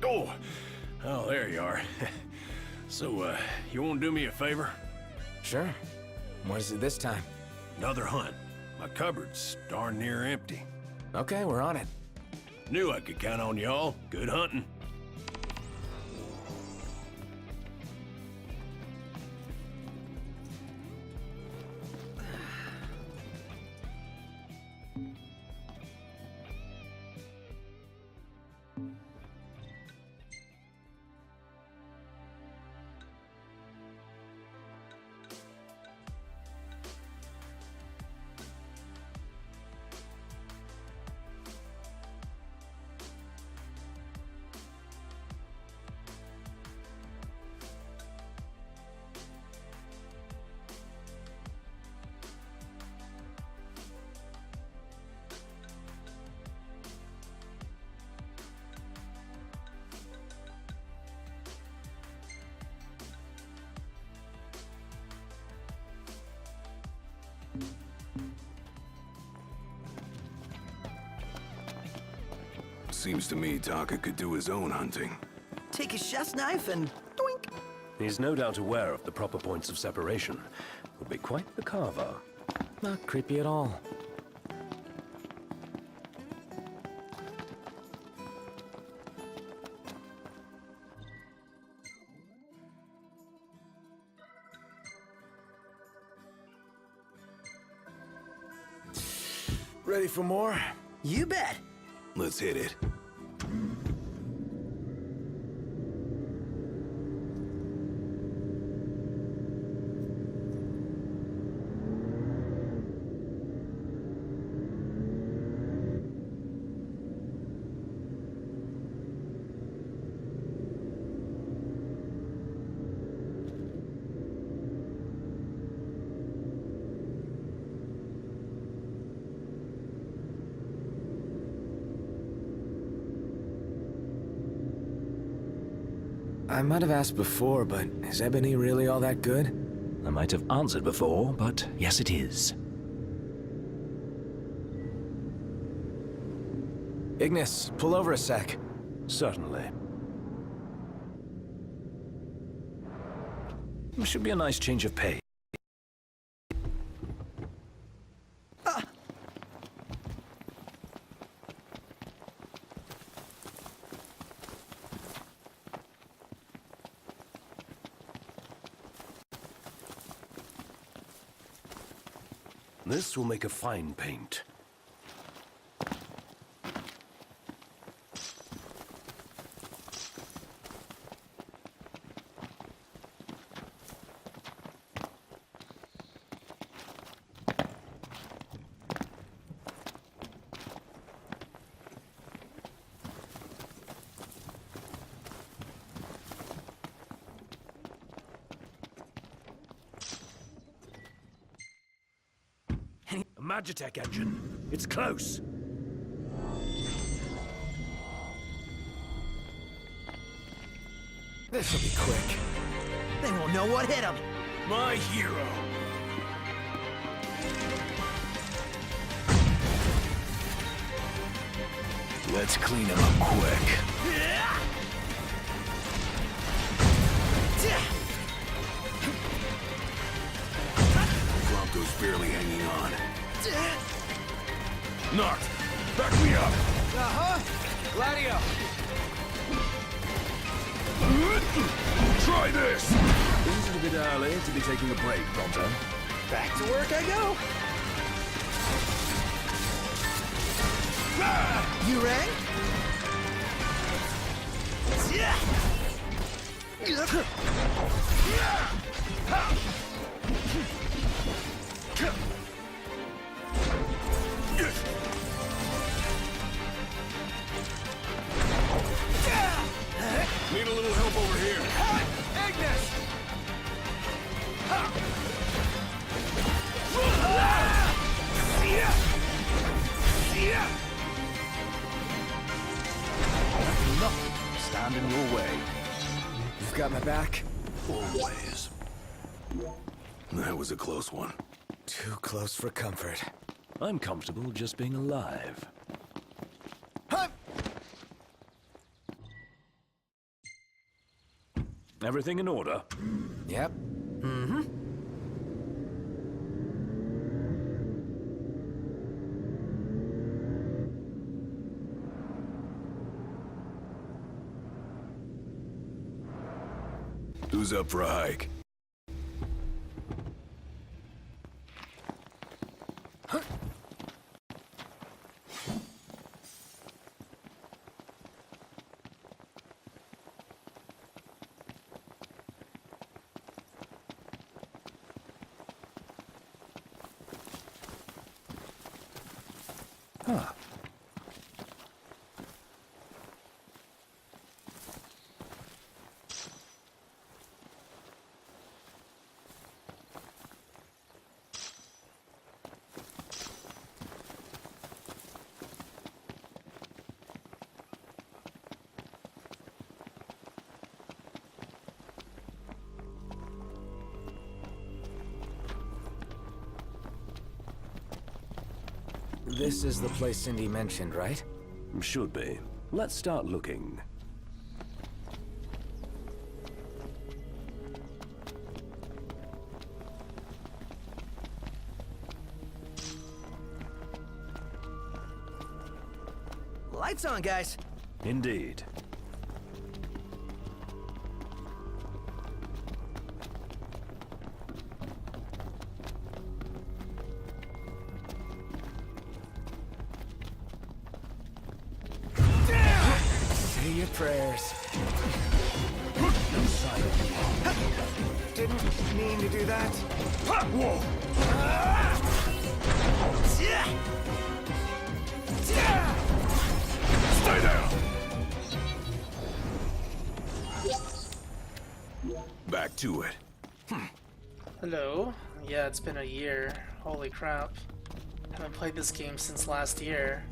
Oh, oh, there you are. So, you won't do me a favor? Sure. What is it this time? Another hunt. My cupboard's darn near empty. Okay, we're on it. Knew I could count on y'all. Good hunting. Seems to me Taka could do his own hunting. Take his chef's knife and doink. He's no doubt aware of the proper points of separation. Would be quite the carver. Not creepy at all. Ready for more? You bet. Let's hit it. I might have asked before, but is ebony really all that good? I might have answered before, but yes, it is. Ignis, pull over a sec. Certainly. Should be a nice change of pace. This will make a fine paint. A Magitech engine. It's close. This'll be quick. They won't know what hit them. My hero. Let's clean him up quick. Bronco's barely hanging on. Nart, back me up! Uh-huh. Gladio. Try this! Isn't it a bit early to be taking a break, Pronto? Back to work I go. You rang? Need a little help over here. Ignis! Nothing can stand in your way. You've got my back. Always. That was a close one. Too close for comfort. I'm comfortable just being alive. Everything in order? Yep. Who's up for a hike? Ah. This is the place Cindy mentioned, right? Should be. Let's start looking. Lights on, guys. Indeed. Say your prayers. Didn't mean to do that. Stay down! Back to it. Hello? Yeah, it's been a year. Holy crap. Haven't played this game since last year.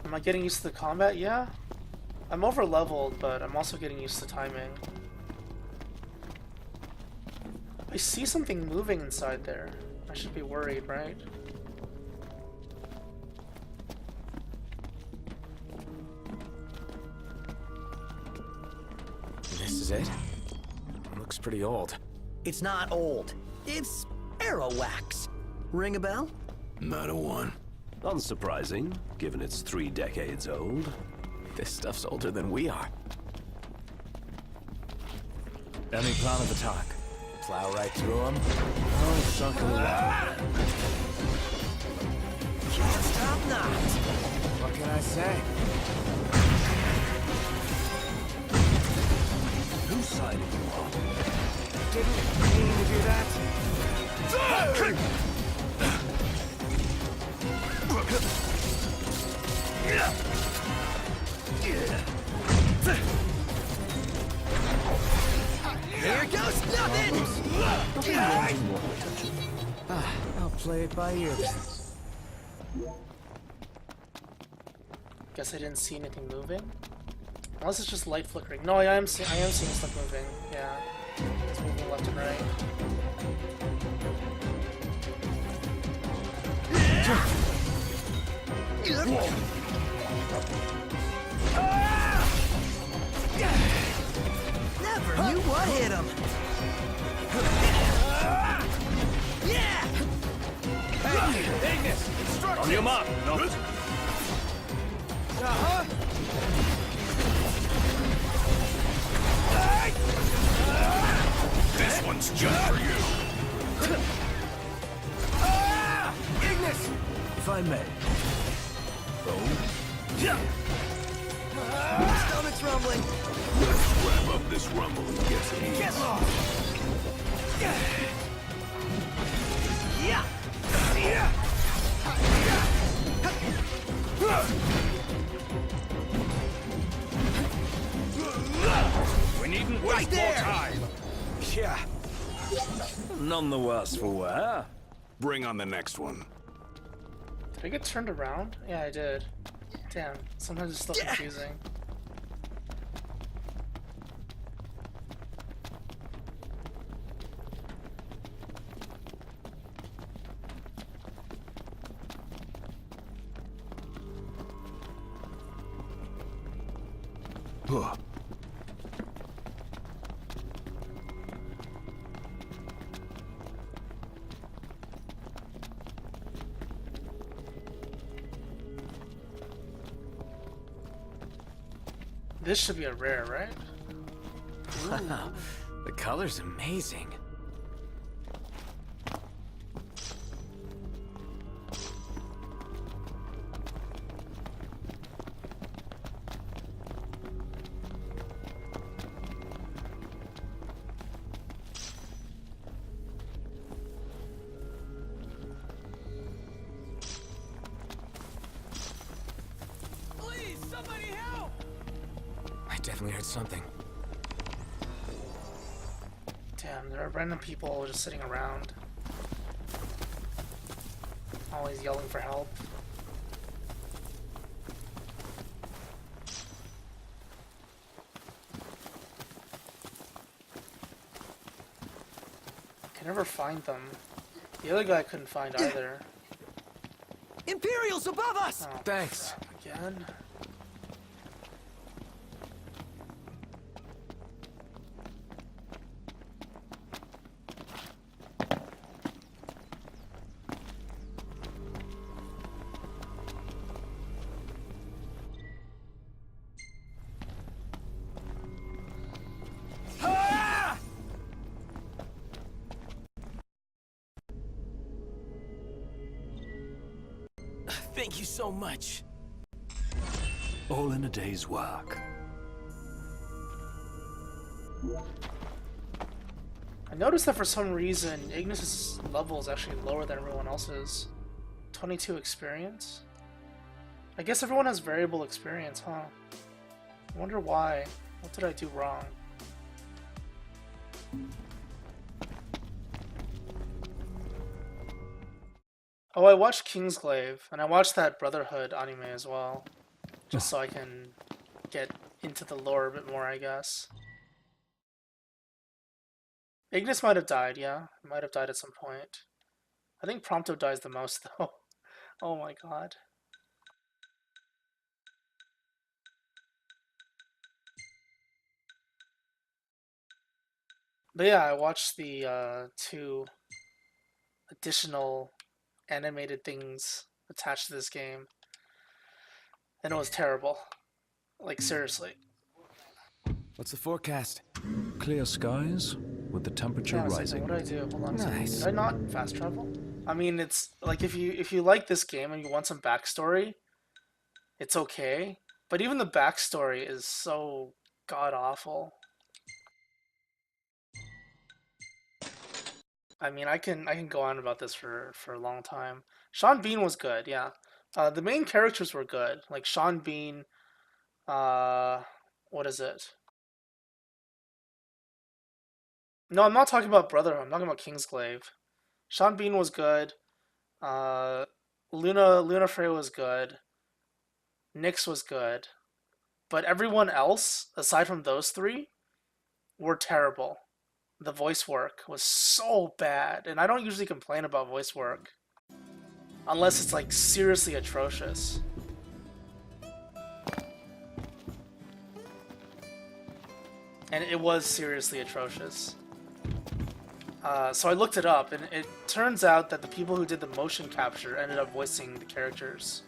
Am I getting used to the combat? Yeah. I'm over leveled, but I'm also getting used to timing. I see something moving inside there. I should be worried, right? This is it? Looks pretty old. It's not old. It's arrow wax. Ring a bell? Not a one. Unsurprising, given it's 3 decades old. This stuff's older than we are. Any plan of attack? Plow right through them? Oh, suck a lot. Can't stop not. What can I say? Whose side are you on? Didn't mean to do that. Here goes nothing! I'll play it by ear then. Guess I didn't see anything moving. Unless it's just light flickering. No, I am seeing stuff moving. Yeah. It's moving left and right. Never knew what hit him. Yeah! Hey, Ignis! Instructions! On your mark, no. This one's just for you. Ignis! If I may. Stomach's rumbling. Let's wrap up this rumble and get some ease. Get lost! Yeah! We needn't Right waste there. more time. Yeah. None the worse for wear. Bring on the next one. Did I get turned around? Yeah, I did. Damn, sometimes it's still confusing. Huh. This should be a rare, right? Wow, the color's amazing. I definitely heard something. Damn, there are random people just sitting around. Always yelling for help. Can never find them. The other guy I couldn't find either. Imperials above us! Oh, Thanks. again? Thank you so much. All in a day's work. I noticed that for some reason, Ignis's level is actually lower than everyone else's. 22 experience? I guess everyone has variable experience, huh? I wonder why. What did I do wrong? Oh, I watched Kingsglaive, and I watched that Brotherhood anime as well. Just so I can get into the lore a bit more, I guess. Ignis might have died, yeah. He might have died at some point. I think Prompto dies the most, though. Oh my god. But yeah, I watched the 2 additional animated things attached to this game. And it was terrible. Like, seriously. What's the forecast? Clear skies with the temperature Yeah, rising. what did I do? Hold on a second. Nice. Did I not fast travel? I mean, it's like if you like this game and you want some backstory, it's okay. But even the backstory is so god awful. I mean, I can go on about this for a long time. Sean Bean was good, yeah. The main characters were good, like Sean Bean. What is it? No, I'm not talking about Brotherhood. I'm talking about Kingsglaive. Sean Bean was good. Luna Frey was good. Nyx was good. But everyone else, aside from those 3, were terrible. The voice work was so bad, and I don't usually complain about voice work unless it's like seriously atrocious. And it was seriously atrocious. So I looked it up, and it turns out that the people who did the motion capture ended up voicing the characters.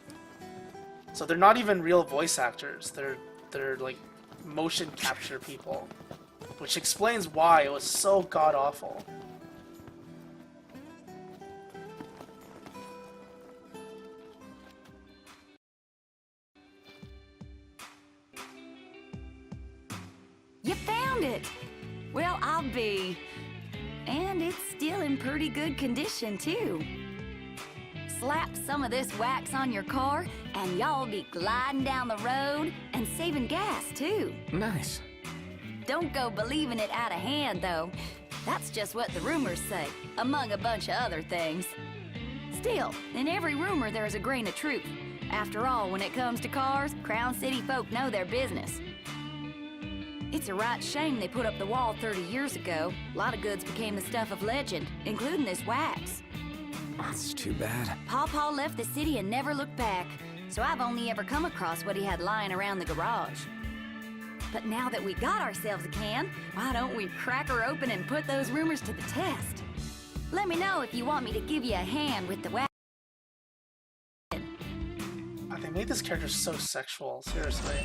So they're not even real voice actors. They're like motion capture people, which explains why it was so god awful. You found it! Well, I'll be. And it's still in pretty good condition, too. Slap some of this wax on your car, and y'all be gliding down the road and saving gas, too. Nice. Don't go believing it out of hand, though. That's just what the rumors say, among a bunch of other things. Still, in every rumor there's a grain of truth. After all, when it comes to cars, Crown City folk know their business. It's a right shame they put up the wall 30 years ago. A lot of goods became the stuff of legend, including this wax. That's too bad. Paw left the city and never looked back, so I've only ever come across what he had lying around the garage. But now that we got ourselves a can, why don't we crack her open and put those rumors to the test? Let me know if you want me to give you a hand with the wax. They made this character so sexual, seriously.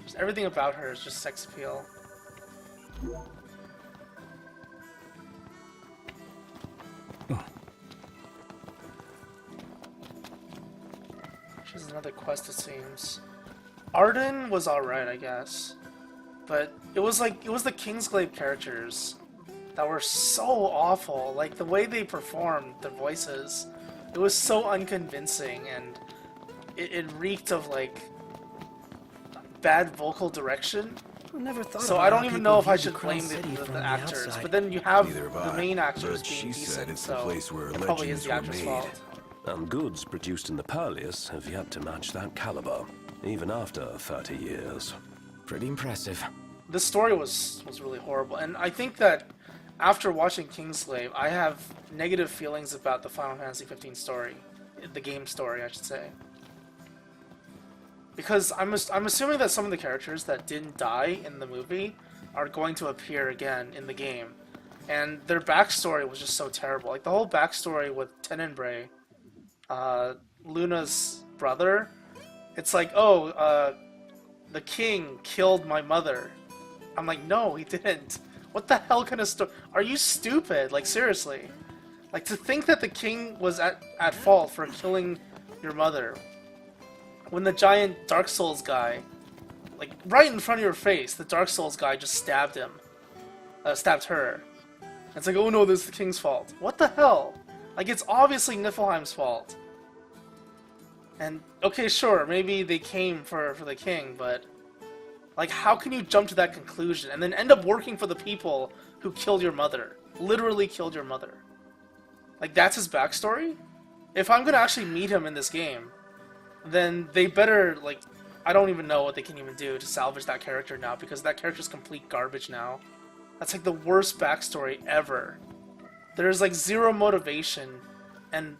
Just everything about her is just sex appeal. She has another quest, it seems. Arden was alright, I guess. But it was the Kingsglaive characters that were so awful. Like, the way they performed their voices, it was so unconvincing, and it reeked of, like, bad vocal direction. Never thought So about I don't how even people know if I view should Crown blame City from the the actors. outside. But then you have Neither have the I, main actors but being she decent, said it's the so place where it probably is legends the were actor's made. fault. And goods produced in the Palace have yet to match that caliber, even after 30 years. Pretty impressive. This story was really horrible, and I think that after watching Kingsglaive, I have negative feelings about the Final Fantasy 15 story, the game story, I should say. Because I'm assuming that some of the characters that didn't die in the movie are going to appear again in the game, and their backstory was just so terrible. Like the whole backstory with Tenenbray, Luna's brother, it's like, oh, the king killed my mother. I'm like, no, he didn't. What the hell kind of story? Are you stupid? Like, seriously. Like, to think that the king was at fault for killing your mother, when the giant Dark Souls guy, like, right in front of your face, the Dark Souls guy just stabbed him. Stabbed her. And it's like, oh no, this is the king's fault. What the hell? Like, it's obviously Niflheim's fault. And, okay, sure, maybe they came for the king, but... like, how can you jump to that conclusion and then end up working for the people who killed your mother? Literally killed your mother. Like, that's his backstory? If I'm gonna actually meet him in this game, then they better, like... I don't even know what they can even do to salvage that character now, because that character's complete garbage now. That's, like, the worst backstory ever. There's, like, zero motivation and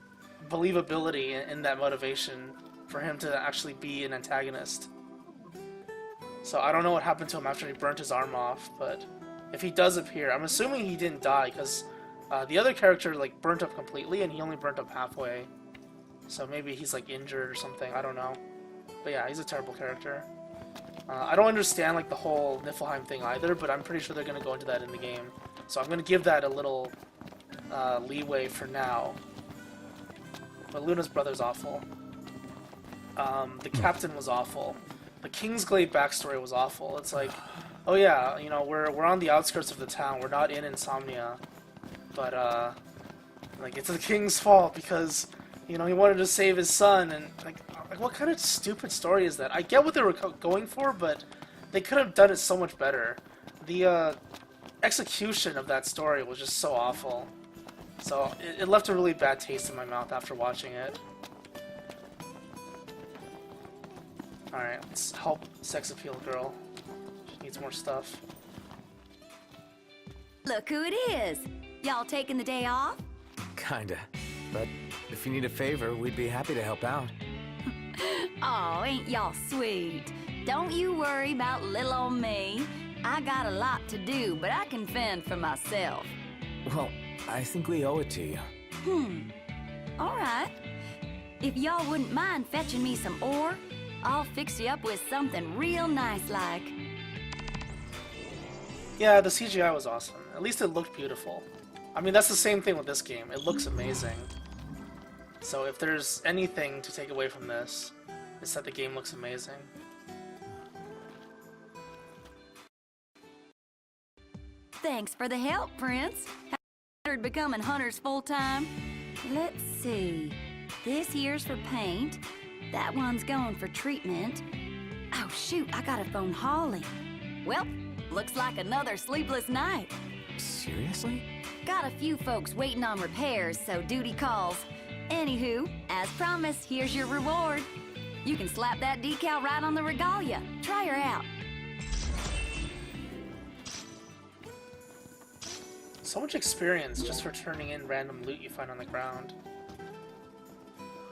believability in that motivation for him to actually be an antagonist. So I don't know what happened to him after he burnt his arm off, but if he does appear, I'm assuming he didn't die, because the other character, like, burnt up completely, and he only burnt up halfway. So maybe he's, like, injured or something, I don't know. But yeah, he's a terrible character. I don't understand, like, the whole Niflheim thing either, but I'm pretty sure they're going to go into that in the game. So I'm going to give that a little leeway for now. But Luna's brother's awful. The captain was awful. The Kingsglaive backstory was awful. It's like, oh yeah, you know, we're on the outskirts of the town. We're not in Insomnia, but like, it's the king's fault because, you know, he wanted to save his son, and like what kind of stupid story is that? I get what they were going for, but they could have done it so much better. The execution of that story was just so awful. So it left a really bad taste in my mouth after watching it. Alright, let's help sex appeal girl. She needs more stuff. Look who it is. Y'all taking the day off? Kinda. But if you need a favor, we'd be happy to help out. Aw, ain't y'all sweet. Don't you worry about little old me. I got a lot to do, but I can fend for myself. Well, I think we owe it to you. All right. If y'all wouldn't mind fetching me some ore, I'll fix you up with something real nice like. Yeah, the CGI was awesome. At least it looked beautiful. I mean, that's the same thing with this game. It looks amazing. So if there's anything to take away from this, it's that the game looks amazing. Thanks for the help, Prince. Have you considered becoming hunters full-time? Let's see. This here's for paint. That one's going for treatment. Oh shoot, I gotta phone Holly. Well, looks like another sleepless night. Seriously? Got a few folks waiting on repairs, so duty calls. Anywho, as promised, here's your reward. You can slap that decal right on the Regalia. Try her out. So much experience just for turning in random loot you find on the ground.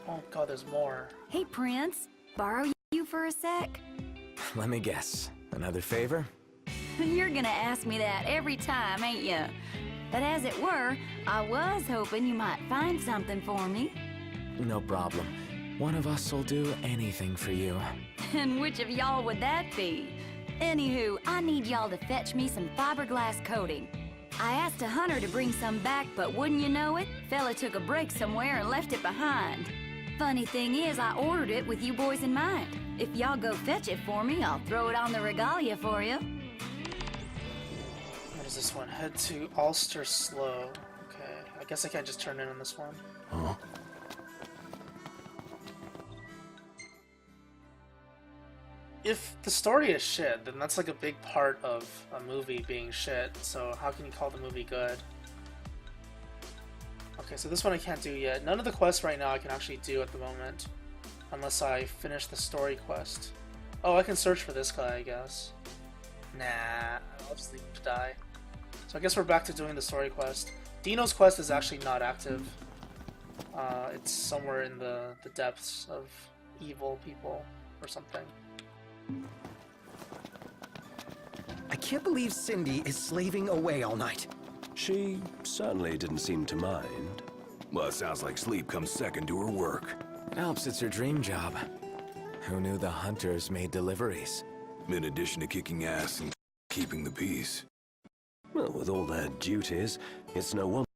Oh god, there's more. Hey, Prince. Borrow you for a sec? Let me guess. Another favor? You're gonna ask me that every time, ain't ya? But as it were, I was hoping you might find something for me. No problem. One of us will do anything for you. And which of y'all would that be? Anywho, I need y'all to fetch me some fiberglass coating. I asked a hunter to bring some back, but wouldn't you know it, fella took a break somewhere and left it behind. Funny thing is, I ordered it with you boys in mind. If y'all go fetch it for me, I'll throw it on the Regalia for you. What is this one? Head to Ulster Slow. Okay, I guess I can't just turn in on this one. Huh? If the story is shit, then that's like a big part of a movie being shit, so how can you call the movie good? Okay, so this one I can't do yet. None of the quests right now I can actually do at the moment, unless I finish the story quest. Oh, I can search for this guy, I guess. Nah, I'll just leave him to die. So I guess we're back to doing the story quest. Dino's quest is actually not active. It's somewhere in the depths of evil people or something. I can't believe Cindy is slaving away all night. She certainly didn't seem to mind. Well, it sounds like sleep comes second to her work. It helps it's her dream job. Who knew the hunters made deliveries? In addition to kicking ass and keeping the peace. Well, with all their duties, it's no wonder.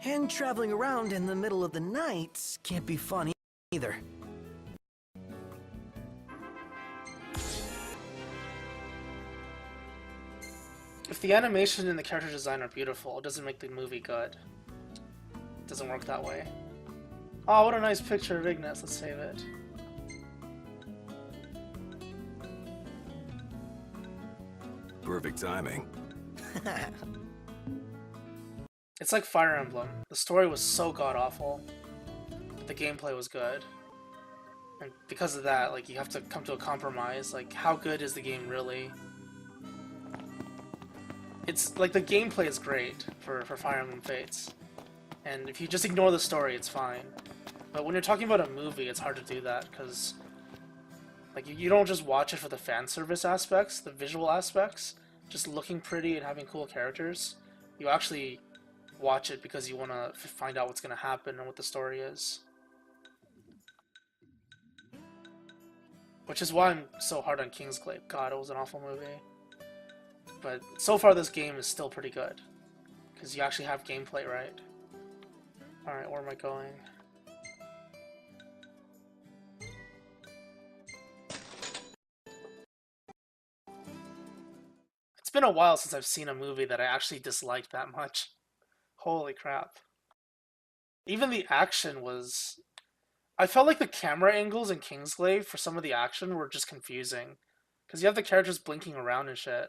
And traveling around in the middle of the night can't be fun either. If the animation and the character design are beautiful, it doesn't make the movie good. It doesn't work that way. Oh, what a nice picture of Ignis. Let's save it. Perfect timing. It's like Fire Emblem. The story was so god-awful, but the gameplay was good. And because of that, like, you have to come to a compromise. Like, how good is the game really? It's like the gameplay is great for Fire Emblem Fates, and if you just ignore the story, it's fine. But when you're talking about a movie, it's hard to do that because, like, you don't just watch it for the fan service aspects, the visual aspects, just looking pretty and having cool characters. You actually watch it because you want to find out what's going to happen and what the story is. Which is why I'm so hard on Kingsglaive. God, it was an awful movie. But so far this game is still pretty good, because you actually have gameplay right. Alright, where am I going? It's been a while since I've seen a movie that I actually disliked that much. Holy crap. Even the action was... I felt like the camera angles in Kingsglaive for some of the action were just confusing, because you have the characters blinking around and shit.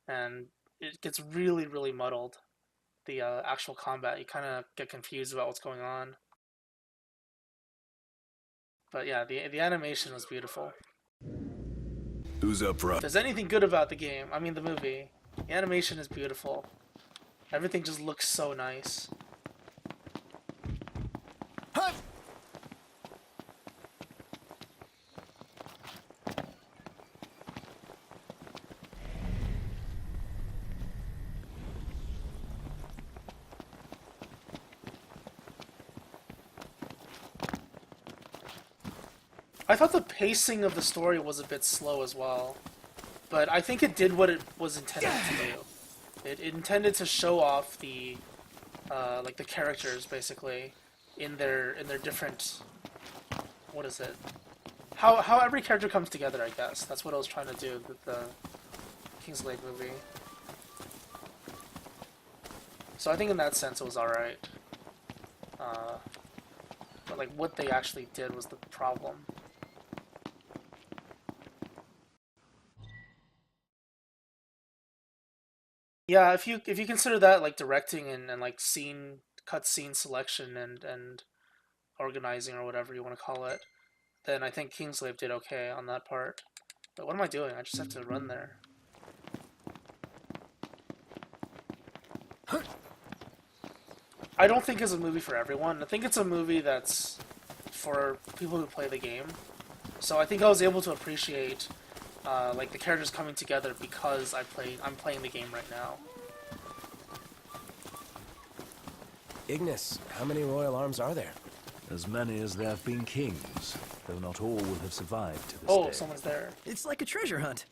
And it gets really, really muddled, the actual combat. You kind of get confused about what's going on. But yeah, the animation was beautiful. Who's up If front? there's anything good about the game, I mean the movie, the animation is beautiful. Everything just looks so nice. I thought the pacing of the story was a bit slow as well, but I think it did what it was intended to do. It intended to show off the, like the characters basically, in their different, what is it? How every character comes together, I guess. That's what I was trying to do with the Kingsglaive movie. So I think in that sense it was alright. But like what they actually did was the problem. Yeah, if you consider that like directing and like cutscene selection and organizing or whatever you want to call it, then I think Kingslave did okay on that part. But what am I doing? I just have to run there. I don't think it's a movie for everyone. I think it's a movie that's for people who play the game. So I think I was able to appreciate like the characters coming together because I'm playing the game right now. Ignis, how many royal arms are there? As many as there have been kings, though not all will have survived to this Oh, day. someone's there. It's like a treasure hunt.